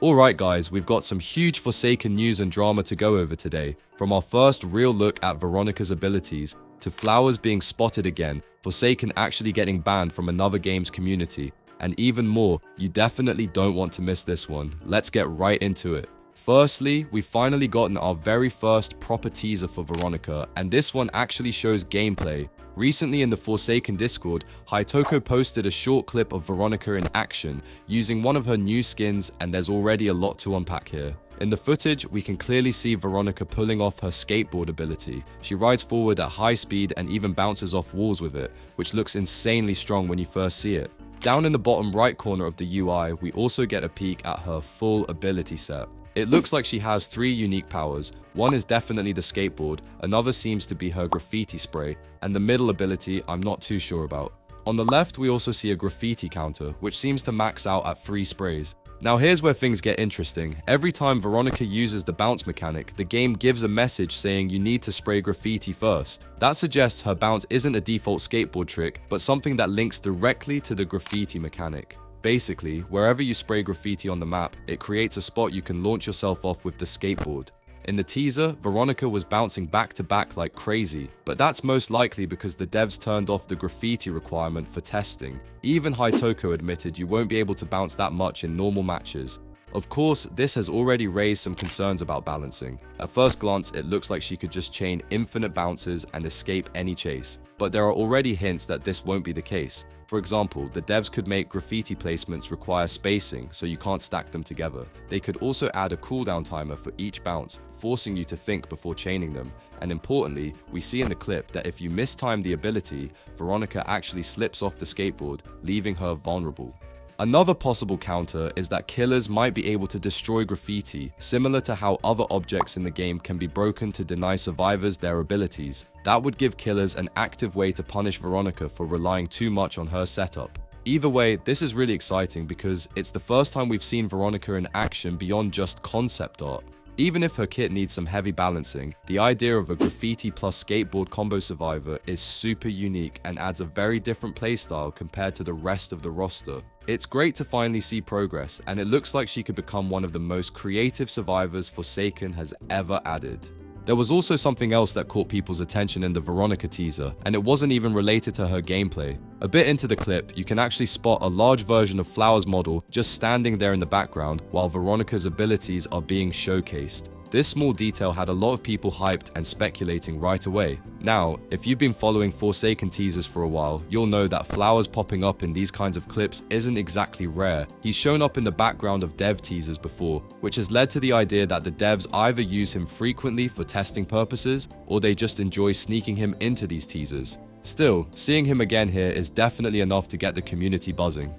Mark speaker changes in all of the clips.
Speaker 1: Alright guys, we've got some huge Forsaken news and drama to go over today. From our first real look at Veronica's abilities, to Flowers being spotted again, Forsaken actually getting banned from another game's community, and even more, you definitely don't want to miss this one. Let's get right into it. Firstly, we've finally gotten our very first proper teaser for Veronica, and this one actually shows gameplay. Recently in the Forsaken Discord, Hitoko posted a short clip of Veronica in action, using one of her new skins, and there's already a lot to unpack here. In the footage, we can clearly see Veronica pulling off her skateboard ability. She rides forward at high speed and even bounces off walls with it, which looks insanely strong when you first see it. Down in the bottom right corner of the UI, we also get a peek at her full ability set. It looks like she has 3 unique powers. One is definitely the skateboard, another seems to be her graffiti spray, and the middle ability I'm not too sure about. On the left, we also see a graffiti counter, which seems to max out at 3 sprays. Now here's where things get interesting. Every time Veronica uses the bounce mechanic, the game gives a message saying you need to spray graffiti first. That suggests her bounce isn't a default skateboard trick, but something that links directly to the graffiti mechanic. Basically, wherever you spray graffiti on the map, it creates a spot you can launch yourself off with the skateboard. In the teaser, Veronica was bouncing back to back like crazy, but that's most likely because the devs turned off the graffiti requirement for testing. Even Hitoko admitted you won't be able to bounce that much in normal matches. Of course, this has already raised some concerns about balancing. At first glance, it looks like she could just chain infinite bounces and escape any chase, but there are already hints that this won't be the case. For example, the devs could make graffiti placements require spacing so you can't stack them together. They could also add a cooldown timer for each bounce, forcing you to think before chaining them. And importantly, we see in the clip that if you mistime the ability, Veronica actually slips off the skateboard, leaving her vulnerable. Another possible counter is that killers might be able to destroy graffiti, similar to how other objects in the game can be broken to deny survivors their abilities. That would give killers an active way to punish Veronica for relying too much on her setup. Either way, this is really exciting because it's the first time we've seen Veronica in action beyond just concept art. Even if her kit needs some heavy balancing, the idea of a graffiti plus skateboard combo survivor is super unique and adds a very different playstyle compared to the rest of the roster. It's great to finally see progress, and it looks like she could become one of the most creative survivors Forsaken has ever added. There was also something else that caught people's attention in the Veronica teaser, and it wasn't even related to her gameplay. A bit into the clip, you can actually spot a large version of Flowers' model just standing there in the background while Veronica's abilities are being showcased. This small detail had a lot of people hyped and speculating right away. Now, if you've been following Forsaken teasers for a while, you'll know that Flowers popping up in these kinds of clips isn't exactly rare. He's shown up in the background of dev teasers before, which has led to the idea that the devs either use him frequently for testing purposes, or they just enjoy sneaking him into these teasers. Still, seeing him again here is definitely enough to get the community buzzing.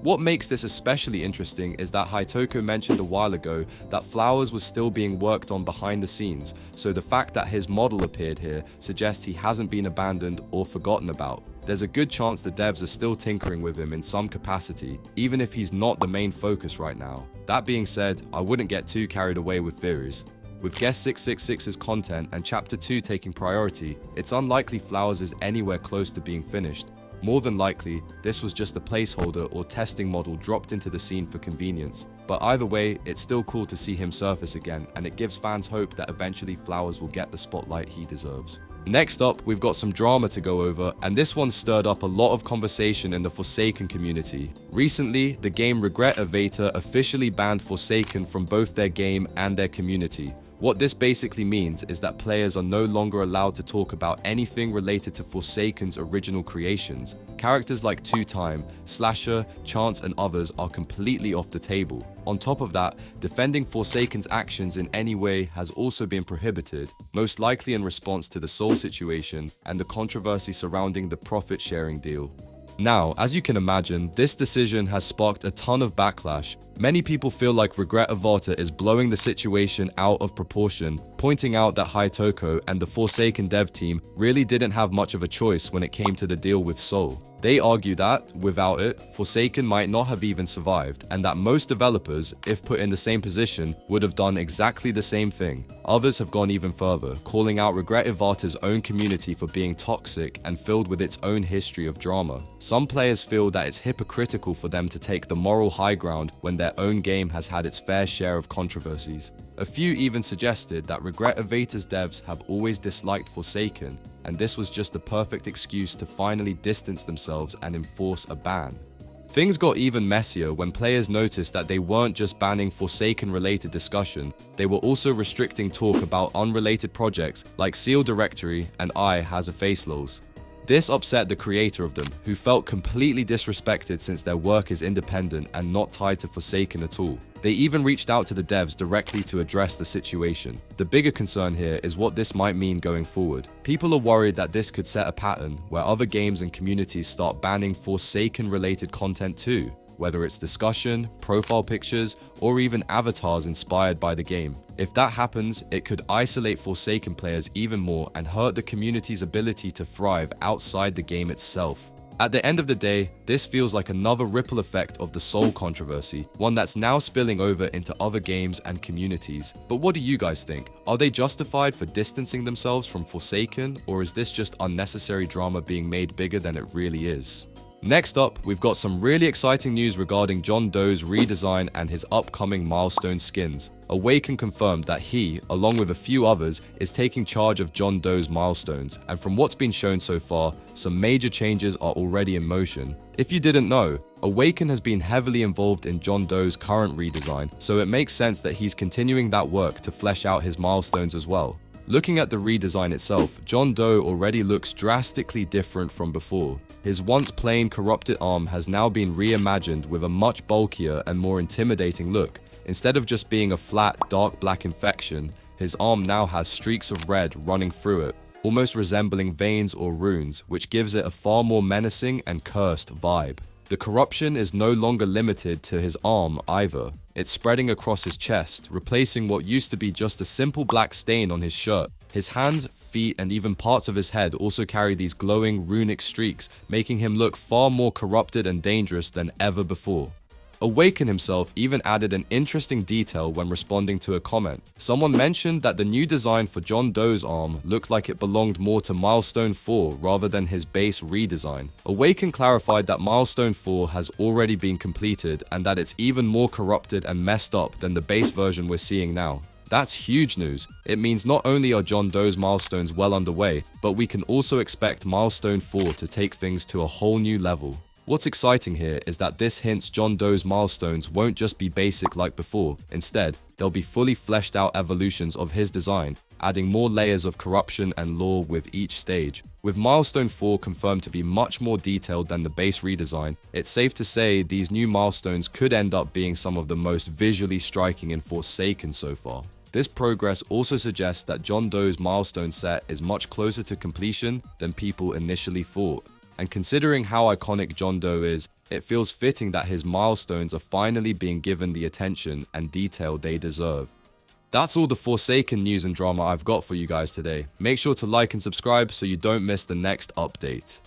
Speaker 1: What makes this especially interesting is that Hitoko mentioned a while ago that Flowers was still being worked on behind the scenes, so the fact that his model appeared here suggests he hasn't been abandoned or forgotten about. There's a good chance the devs are still tinkering with him in some capacity, even if he's not the main focus right now. That being said, I wouldn't get too carried away with theories. With Guest 666's content and Chapter 2 taking priority, it's unlikely Flowers is anywhere close to being finished. More than likely, this was just a placeholder or testing model dropped into the scene for convenience. But either way, it's still cool to see him surface again, and it gives fans hope that eventually Flowers will get the spotlight he deserves. Next up, we've got some drama to go over, and this one stirred up a lot of conversation in the Forsaken community. Recently, the game Regretevator officially banned Forsaken from both their game and their community. What this basically means is that players are no longer allowed to talk about anything related to Forsaken's original creations. Characters like Two Time, Slasher, Chance and others are completely off the table. On top of that, defending Forsaken's actions in any way has also been prohibited, most likely in response to the Soul situation and the controversy surrounding the profit-sharing deal. Now, as you can imagine, this decision has sparked a ton of backlash. Many people feel like Regretevator is blowing the situation out of proportion, pointing out that Hitoko and the Forsaken dev team really didn't have much of a choice when it came to the deal with Soul. They argue that, without it, Forsaken might not have even survived, and that most developers, if put in the same position, would have done exactly the same thing. Others have gone even further, calling out Regretevator's own community for being toxic and filled with its own history of drama. Some players feel that it's hypocritical for them to take the moral high ground when their own game has had its fair share of controversies. A few even suggested that Regretevator's devs have always disliked Forsaken, and this was just the perfect excuse to finally distance themselves and enforce a ban. Things got even messier when players noticed that they weren't just banning Forsaken-related discussion, they were also restricting talk about unrelated projects like Seal Directory and I Has a Face LOLs. This upset the creator of them, who felt completely disrespected since their work is independent and not tied to Forsaken at all. They even reached out to the devs directly to address the situation. The bigger concern here is what this might mean going forward. People are worried that this could set a pattern where other games and communities start banning Forsaken-related content too, whether it's discussion, profile pictures, or even avatars inspired by the game. If that happens, it could isolate Forsaken players even more and hurt the community's ability to thrive outside the game itself. At the end of the day, this feels like another ripple effect of the Soul controversy, one that's now spilling over into other games and communities. But what do you guys think? Are they justified for distancing themselves from Forsaken, or is this just unnecessary drama being made bigger than it really is? Next up, we've got some really exciting news regarding John Doe's redesign and his upcoming Milestone skins. Awaken confirmed that he, along with a few others, is taking charge of John Doe's Milestones, and from what's been shown so far, some major changes are already in motion. If you didn't know, Awaken has been heavily involved in John Doe's current redesign, so it makes sense that he's continuing that work to flesh out his milestones as well. Looking at the redesign itself, John Doe already looks drastically different from before. His once plain corrupted arm has now been reimagined with a much bulkier and more intimidating look. Instead of just being a flat, dark black infection, his arm now has streaks of red running through it, almost resembling veins or runes, which gives it a far more menacing and cursed vibe. The corruption is no longer limited to his arm either. It's spreading across his chest, replacing what used to be just a simple black stain on his shirt. His hands, feet, and even parts of his head also carry these glowing runic streaks, making him look far more corrupted and dangerous than ever before. Awaken himself even added an interesting detail when responding to a comment. Someone mentioned that the new design for John Doe's arm looked like it belonged more to Milestone 4 rather than his base redesign. Awaken clarified that Milestone 4 has already been completed and that it's even more corrupted and messed up than the base version we're seeing now. That's huge news. It means not only are John Doe's milestones well underway, but we can also expect Milestone 4 to take things to a whole new level. What's exciting here is that this hints John Doe's milestones won't just be basic like before. Instead, they'll be fully fleshed out evolutions of his design, adding more layers of corruption and lore with each stage. With Milestone 4 confirmed to be much more detailed than the base redesign, it's safe to say these new milestones could end up being some of the most visually striking in Forsaken so far. This progress also suggests that John Doe's milestone set is much closer to completion than people initially thought. And considering how iconic John Doe is, it feels fitting that his milestones are finally being given the attention and detail they deserve. That's all the Forsaken news and drama I've got for you guys today. Make sure to like and subscribe so you don't miss the next update.